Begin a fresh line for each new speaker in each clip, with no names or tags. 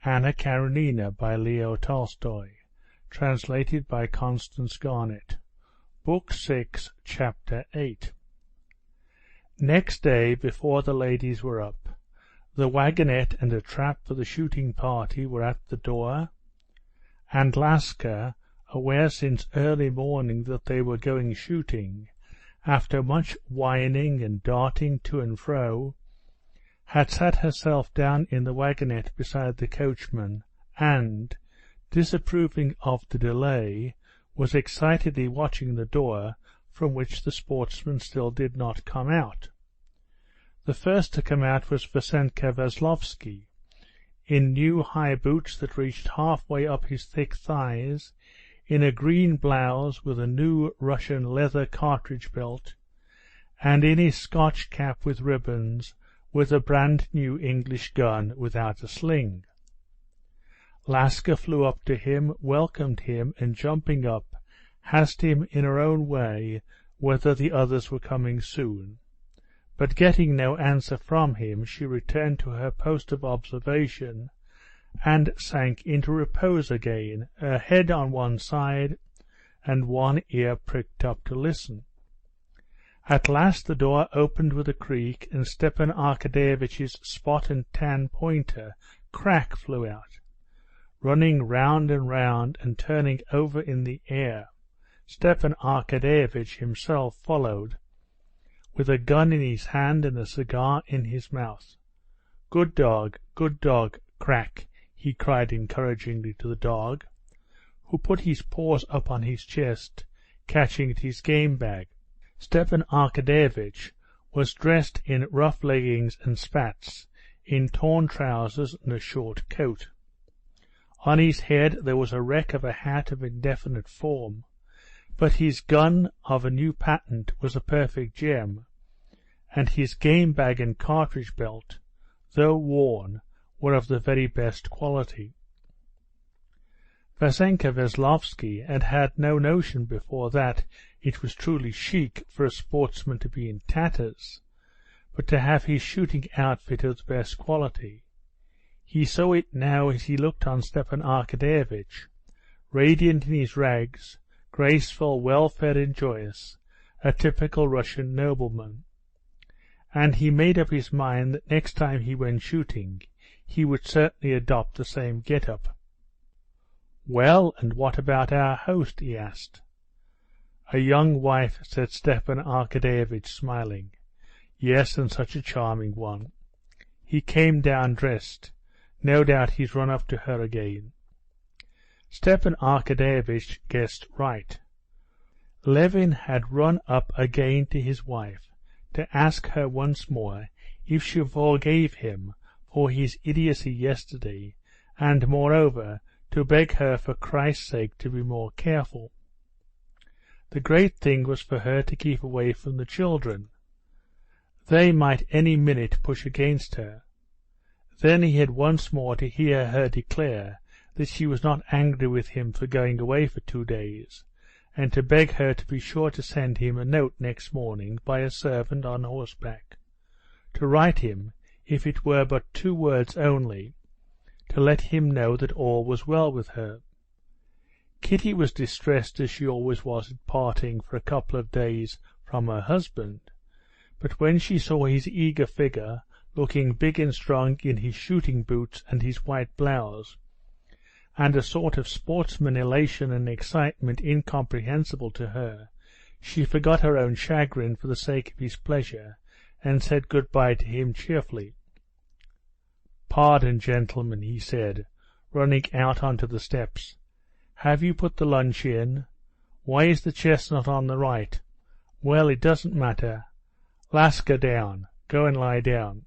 Anna Karenina by Leo Tolstoy, translated by Constance Garnett. Book 6, Chapter 8. Next day, before the ladies were up, the wagonette and a trap for the shooting party were at the door, and Laska, aware since early morning that they were going shooting, after much whining and darting to and fro, had sat herself down in the wagonette beside the coachman, and, disapproving of the delay, was excitedly watching the door, from which the sportsmen still did not come out. The first to come out was Vasenka Veslovsky, in new high boots that reached half-way up his thick thighs, in a green blouse with a new Russian leather cartridge belt, and in his Scotch cap with ribbons, with a brand-new English gun without a sling. Laska flew up to him, welcomed him, and jumping up, asked him in her own way whether the others were coming soon. But getting no answer from him, she returned to her post of observation, and sank into repose again, her head on one side, and one ear pricked up to listen. At last the door opened with a creak, and Stepan Arkadyevitch's spot and tan pointer, Crack, flew out. Running round and round, and turning over in the air, Stepan Arkadyevitch himself followed, with a gun in his hand and a cigar in his mouth. Good dog, Crack," he cried encouragingly to the dog, who put his paws up on his chest, catching at his game-bag. Stepan Arkadyevitch was dressed in rough leggings and spats, in torn trousers and a short coat. On his head there was a wreck of a hat of indefinite form, but his gun of a new patent was a perfect gem, and his game-bag and cartridge belt, though worn, were of the very best quality. Vasenka Veslovsky had had no notion before that it was truly chic for a sportsman to be in tatters, but to have his shooting outfit of the best quality. He saw it now as he looked on Stepan Arkadyevitch, radiant in his rags, graceful, well-fed and joyous, a typical Russian nobleman. And he made up his mind that next time he went shooting he would certainly adopt the same get-up. "Well, and what about our host?" he asked. "A young wife," said Stepan Arkadyevitch, smiling. "Yes, and such a charming one. He came down dressed. No doubt he's run up to her again." Stepan Arkadyevitch guessed right. Levin had run up again to his wife, to ask her once more if she forgave him for his idiocy yesterday, and, moreover, to beg her for Christ's sake to be more careful. The great thing was for her to keep away from the children. They might any minute push against her. Then he had once more to hear her declare that she was not angry with him for going away for 2 days, and to beg her to be sure to send him a note next morning by a servant on horseback, to write him, if it were but 2 words only, to let him know that all was well with her. Kitty was distressed as she always was at parting for a couple of days from her husband, but when she saw his eager figure, looking big and strong in his shooting boots and his white blouse, and a sort of sportsman elation and excitement incomprehensible to her, she forgot her own chagrin for the sake of his pleasure, and said good-bye to him cheerfully. "Pardon, gentlemen," he said, running out onto the steps. "Have you put the lunch in? Why is the chestnut on the right? Well, it doesn't matter. Laska, down. Go and lie down."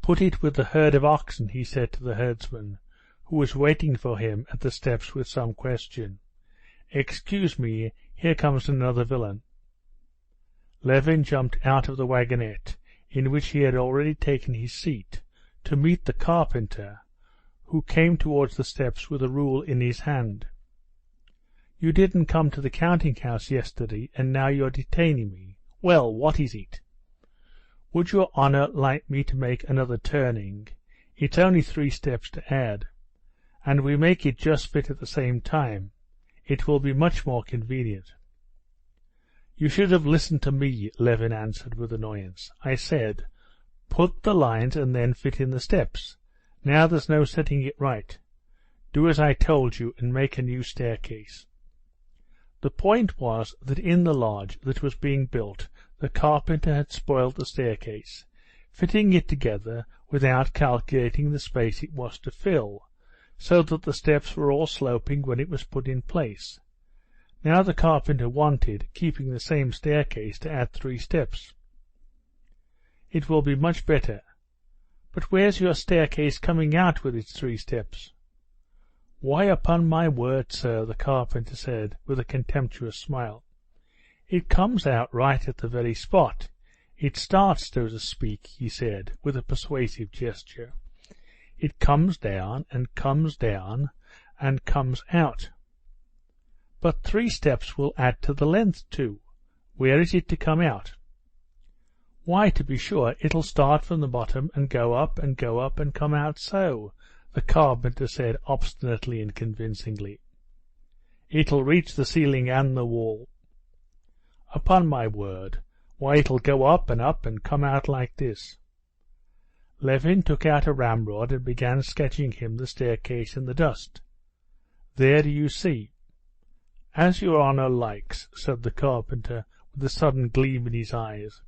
"Put it with the herd of oxen," he said to the herdsman, who was waiting for him at the steps with some question. "Excuse me, here comes another villain." Levin jumped out of the wagonette, in which he had already taken his seat, to meet the carpenter, who came towards the steps with a rule in his hand. "You didn't come to the counting-house yesterday, and now you're detaining me. Well, what is it?" "Would your honour like me to make another turning? It's only 3 steps to add, and we make it just fit at the same time. It will be much more convenient." "You should have listened to me," Levin answered with annoyance. "I said, put the lines and then fit in the steps. Now there's no setting it right. Do as I told you and make a new staircase." The point was that in the lodge that was being built the carpenter had spoiled the staircase, fitting it together without calculating the space it was to fill, so that the steps were all sloping when it was put in place. Now the carpenter wanted, keeping the same staircase, to add 3 steps. "It will be much better. But where's your staircase coming out with its 3 steps?" "Why, upon my word, sir," the carpenter said, with a contemptuous smile, "it comes out right at the very spot. It starts, so to speak," he said, with a persuasive gesture. "It comes down, and comes down, and comes out." "But 3 steps will add to the length too. Where is it to come out?" "Why, to be sure, it'll start from the bottom and go up and go up and come out so," the carpenter said obstinately and convincingly. "It'll reach the ceiling and the wall." "Upon my word, why, it'll go up and come out like this." Levin took out a ramrod and began sketching him the staircase in the dust. "There, do you see?" "As your honour likes," said the carpenter, with a sudden gleam in his eyes,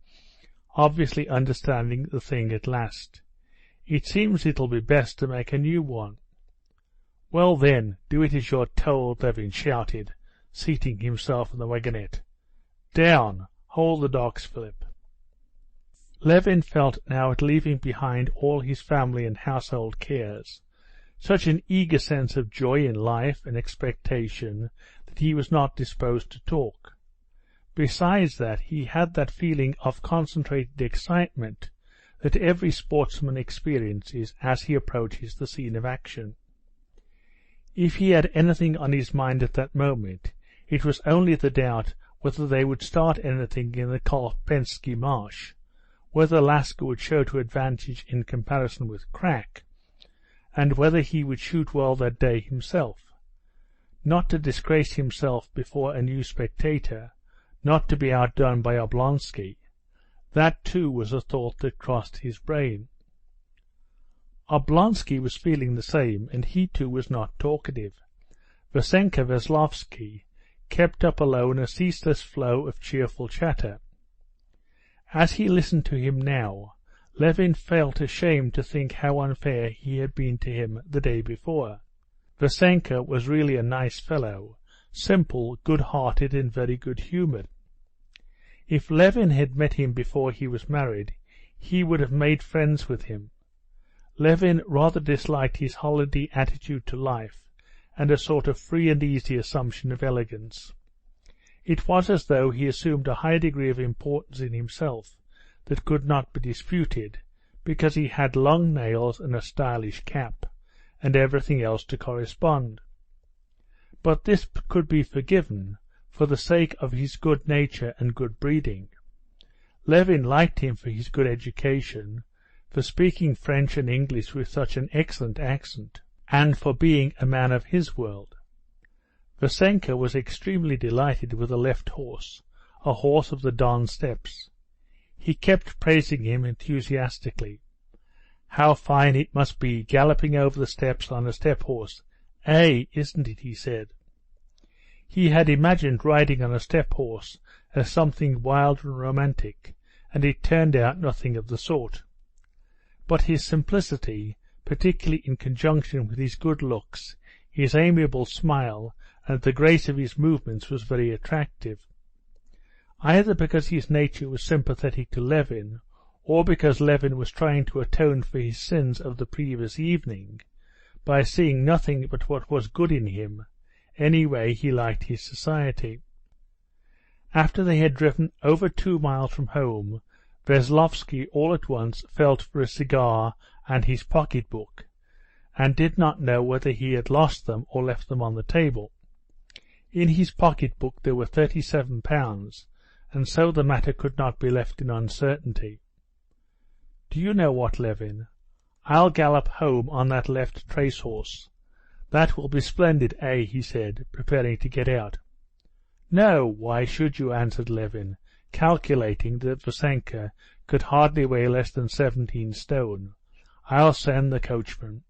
obviously understanding the thing at last. "It seems it'll be best to make a new one." "Well then, do it as you're told," Levin shouted, seating himself in the wagonette. "Down! Hold the dogs, Philip." Levin felt now at leaving behind all his family and household cares, such an eager sense of joy in life and expectation that he was not disposed to talk. Besides that, he had that feeling of concentrated excitement that every sportsman experiences as he approaches the scene of action. If he had anything on his mind at that moment, it was only the doubt whether they would start anything in the Kolpensky marsh, whether Laska would show to advantage in comparison with Crack, and whether he would shoot well that day himself. Not to disgrace himself before a new spectator, not to be outdone by Oblonsky. That too was a thought that crossed his brain. Oblonsky was feeling the same, and he too was not talkative. Vasenka Veslovsky kept up alone a ceaseless flow of cheerful chatter. As he listened to him now, Levin felt ashamed to think how unfair he had been to him the day before. Vasenka was really a nice fellow, simple, good-hearted, and very good-humoured. If Levin had met him before he was married, he would have made friends with him. Levin rather disliked his holiday attitude to life, and a sort of free and easy assumption of elegance. It was as though he assumed a high degree of importance in himself that could not be disputed, because he had long nails and a stylish cap, and everything else to correspond. But this could be forgiven for the sake of his good nature and good breeding. Levin liked him for his good education, for speaking French and English with such an excellent accent, and for being a man of his world. Vasenka was extremely delighted with the left horse, a horse of the Don steppes. He kept praising him enthusiastically. "How fine it must be, galloping over the steppes on a steppe horse, isn't it?" he said. He had imagined riding on a steppe horse as something wild and romantic, and it turned out nothing of the sort. But his simplicity, particularly in conjunction with his good looks, his amiable smile, and the grace of his movements, was very attractive. Either because his nature was sympathetic to Levin, or because Levin was trying to atone for his sins of the previous evening, by seeing nothing but what was good in him, anyway he liked his society. After they had driven over 2 miles from home, Veslovsky all at once felt for a cigar and his pocket-book, and did not know whether he had lost them or left them on the table. In his pocket-book there were £37, and so the matter could not be left in uncertainty. Do you know what, Levin? I'll gallop home on that left trace horse. That will be splendid, eh?" he said, preparing to get out. "No, why should you?" answered Levin, calculating that Vassenka could hardly weigh less than 17 stone. "I'll send the coachman."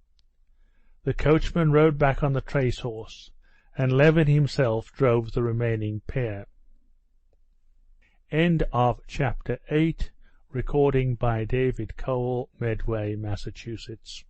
The coachman rode back on the trace horse, and Levin himself drove the remaining pair. End of chapter 8. Recording by David Cole, Medway, Massachusetts.